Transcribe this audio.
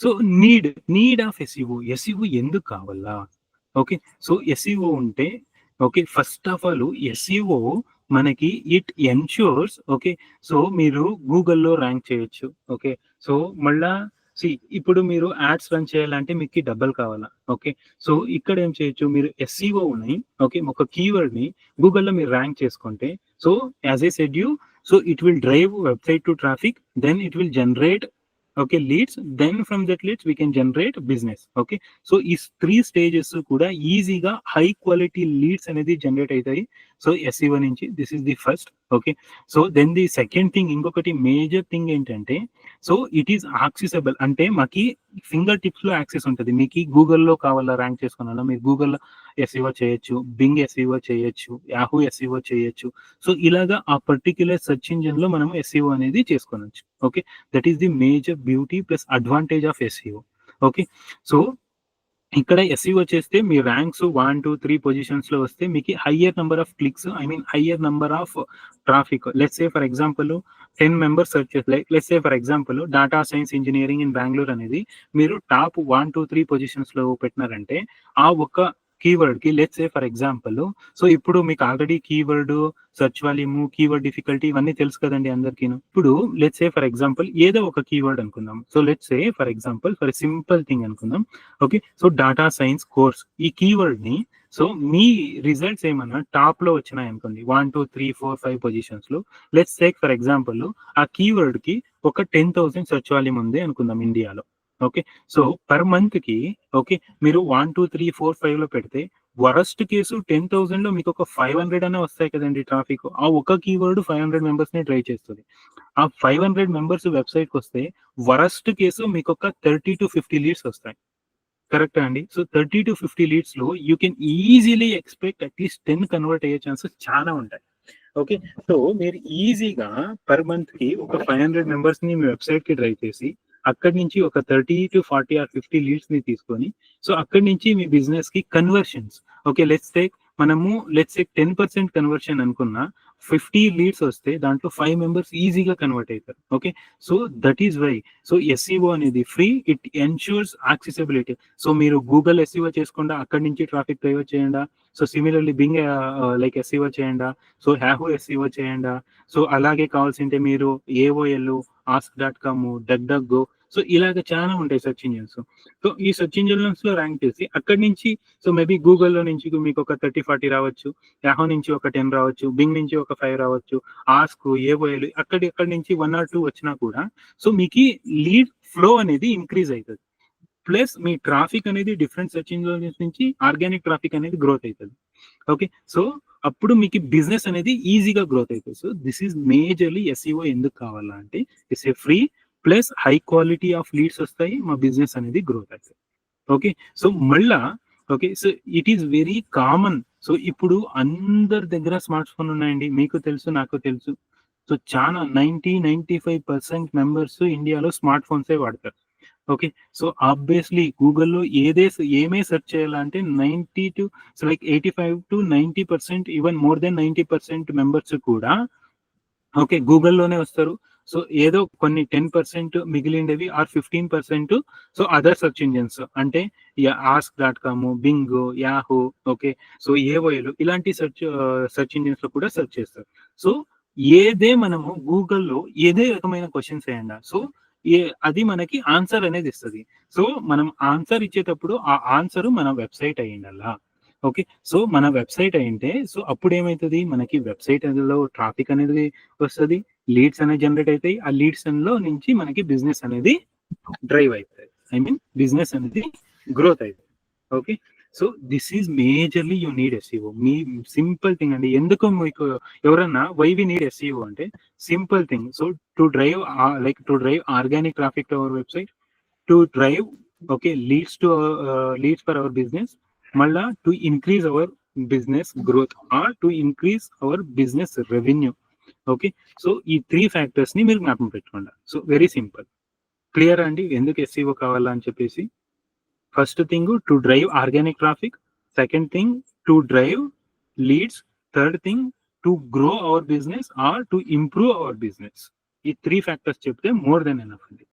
So need of SEO ఎందుకు కావాలా? Okay. So SEO ఉంటే okay. First of all SEO మనకి ఇట్ ఎన్ష్యూర్స్ ఓకే. సో మీరు గూగుల్‌లో ర్యాంక్ చేయొచ్చు. ఓకే. సో మళ్ళా ఇప్పుడు మీరు యాడ్స్ రన్ చేయాలంటే మీకు డబ్బులు కావాలా? ఓకే. సో ఇక్కడ ఏం చేయొచ్చు మీరు ఎస్ఈఓని ఓకే. ఒక కీవర్డ్‌ని గూగుల్‌లో మీరు ర్యాంక్ చేసుకుంటే so as I said you so it will drive website to traffic then it will generate okay leads then from that leads we can generate business okay. So ఈ 3 stages కూడా ఈజీగా high quality leads అనేది generate అవుతాయి. So SEO నుంచి this is the first okay. So then the second thing ఇంకొకటి major thing ఏంటంటే so it is accessible అంటే మాకి ఫింగర్ టిప్స్ లో యాక్సెస్ ఉంటుంది. మీకు గూగుల్లో కావాలా ర్యాంక్ చేసుకున్నా మీరు గూగుల్లో ఎస్ఈఓ చేయొచ్చు, బింగ్ ఎస్ఈఓ చేయొచ్చు, యాహూ ఎస్ఈఓ చేయొచ్చు. సో ఇలాగా ఆ పర్టిక్యులర్ సెర్చ్ ఇంజిన్ లో మనం ఎస్ఈఓ అనేది చేసుకోవచ్చు okay. That is the major beauty plus advantage of SEO okay. So ఇక్కడ ఎస్ఈఓ చేస్తే మీ ర్యాంక్స్ 1, 2, 3 పొజిషన్స్ లో వస్తే మీకు higher number of clicks higher number of traffic. Let's say for example 10 members search చేస్తే let's say for example data science engineering in Bengaluru అనేది మీరు top 1, 2, 3 positions లో పెట్టినారంటే ఆ ఒక్క కీవర్డ్ కి let's say for example so ఇప్పుడు మీకు already keyword search volume keyword difficulty ఇవన్నీ తెలుసు కదండి అందరికీ. ఇప్పుడు లెట్స్ సే ఫర్ ఎగ్జాంపుల్ ఏదో ఒక కీవర్డ్ అనుకుందాం. So let's say for example for simple thing అనుకుందాం okay. So data science course ఈ కీవర్డ్ ని సో మీ రిజల్ట్స్ ఏమన్నా టాప్ లో వచ్చినాయి అనుకోండి 1, 2, 3, 4, 5 పొజిషన్స్ లో లెట్స్ టేక్ ఫర్ ఎగ్జాంపుల్ ఆ కీవర్డ్ కి ఒక 10,000 సెర్చ్ వాల్యూమ్ ఉంది అనుకుందాం ఇండియాలో ఓకే. సో పర్ మంత్ కి ఓకే మీరు 1, 2, 3, 4, 5 లో పెడితే వరస్ట్ కేసు 10,000 లో మీకు ఒక 500 అనే వస్తాయి కదండి ట్రాఫిక్. ఆ ఒక కీవర్డ్ 500 మెంబర్స్ ని ట్రై చేస్తుంది. ఆ 500 మెంబర్స్ వెబ్సైట్ కి వస్తే వరస్ట్ కేసు మీకు ఒక 30-50 లీడ్స్ వస్తాయి. కరెక్టా అండి? సో 30-50 లీడ్స్ లో you can easily expect at least 10 convert అయ్యే ఛాన్సెస్ చాలా ఉంటాయి ఓకే. సో మీరు ఈజీగా పర్ మంత్ కి ఒక 500 మెంబర్స్ ని మీ వెబ్సైట్ కి డ్రైవ్ చేసి అక్కడి నుంచి ఒక 30-40 ఆర్ 50 లీడ్స్ ని తీసుకొని సో అక్కడి నుంచి మీ బిజినెస్ కి conversions okay. Let's take 10% conversion అనుకున్నా 50 లీడ్స్ వస్తే దాంట్లో 5 మెంబర్స్ ఈజీగా కన్వర్ట్ అవుతారు okay. So that is why so SEO అనేది free it ensures accessibility. So మీరు గూగుల్ ఎస్ఈఓ చేసుకుండా అక్కడి నుంచి ట్రాఫిక్ డ్రైవ్ చేయండి. So similarly Bing like SEO చేయండి. సో యాహూ ఎస్ఈఓ చేయండి. సో అలాగే కావాల్సింటే మీరు ఏఓఎల్ ask.com డక్ సో ఇలాగ చాలా ఉంటాయి సెర్చ్ ఇంజిన్స్. సో ఈ సెర్చ్ ఇంజిన్స్ లో ర్యాంక్ చేసి అక్కడి నుంచి సో మేబీ గూగుల్లో నుంచి మీకు ఒక 30-40 రావచ్చు, యాహో నుంచి ఒక 10 రావచ్చు, బింగ్ నుంచి ఒక 5 రావచ్చు, ఆస్క్ ఏఓఎల్ అక్కడి నుంచి 1 or 2 వచ్చినా కూడా సో మీకు లీడ్ ఫ్లో అనేది ఇంక్రీజ్ అవుతుంది. ప్లస్ మీ ట్రాఫిక్ అనేది డిఫరెంట్ సెర్చ్ ఇంజిన్స్ నుంచి ఆర్గానిక్ ట్రాఫిక్ అనేది గ్రోత్ అవుతుంది ఓకే. సో అప్పుడు మీకు బిజినెస్ అనేది ఈజీగా గ్రోత్ అవుతుంది. So this is majorly SEO ఎందుకు కావాలా అంటే it's a free plus high quality of leads వస్తాయి, మా బిజినెస్ అనేది గ్రోత్ అవుతుంది ఓకే. సో మళ్ళా okay. So it is very common. So ఇప్పుడు అందరి దగ్గర స్మార్ట్ ఫోన్ ఉన్నాయండి, మీకు తెలుసు నాకు తెలుసు. సో చాలా 90-95% మెంబర్స్ ఇండియాలో స్మార్ట్ ఫోన్సే వాడతారు ఓకే. సో ఆబ్వియస్లీ గూగుల్లో ఏమే సెర్చ్ చేయాలంటే 85-90% ఈవెన్ మోర్ దెన్ 90% మెంబర్స్ కూడా ఓకే గూగుల్లోనే వస్తారు. సో ఏదో కొన్ని 10% మిగిలిండేవి or 15% so other search engines అంటే ask.com, Bing, Yahoo okay. So AOL ఇలాంటి సెర్చ్ ఇంజిన్స్ లో కూడా సెర్చ్ చేస్తారు. సో మనము గూగుల్లో ఏదే రకమైన క్వశ్చన్స్ వేయండి సో అది మనకి ఆన్సర్ అనేది ఇస్తుంది. సో మనం ఆన్సర్ ఇచ్చేటప్పుడు ఆ ఆన్సర్ మన వెబ్సైట్ అయ్యిండల్లా ఓకే. సో మన వెబ్సైట్ అయింటే సో అప్పుడు ఏమవుతుంది మనకి వెబ్సైట్ లో ట్రాఫిక్ అనేది వస్తుంది, లీడ్స్ అనేది జనరేట్ అవుతాయి. ఆ లీడ్స్ లో నుంచి మనకి బిజినెస్ అనేది డ్రైవ్ అవుతుంది. బిజినెస్ అనేది గ్రోత్ అవుతుంది okay. So this is majorly you need SEO. మీ సింపుల్ థింగ్ అండి. ఎందుకు మీకు ఎవరన్నా వై వి నీడ్ ఎస్ఈఓ అంటే simple thing. So to drive organic traffic to our website, to drive okay leads for our business, మళ్ళా to increase our business growth or to increase our business revenue okay. So ఈ 3 factors ని మీరు జ్ఞాపకం పెట్టుకోండి. So very simple. Clear అండి ఎందుకు SEO కావాలా అని చెప్పేసి. First thing to drive organic traffic, second thing to drive leads, third thing to grow our business are to improve our business. ఈ 3 ఫ్యాక్టర్స్ చెప్తే మోర్ దెన్ ఎనఫ్ అండి.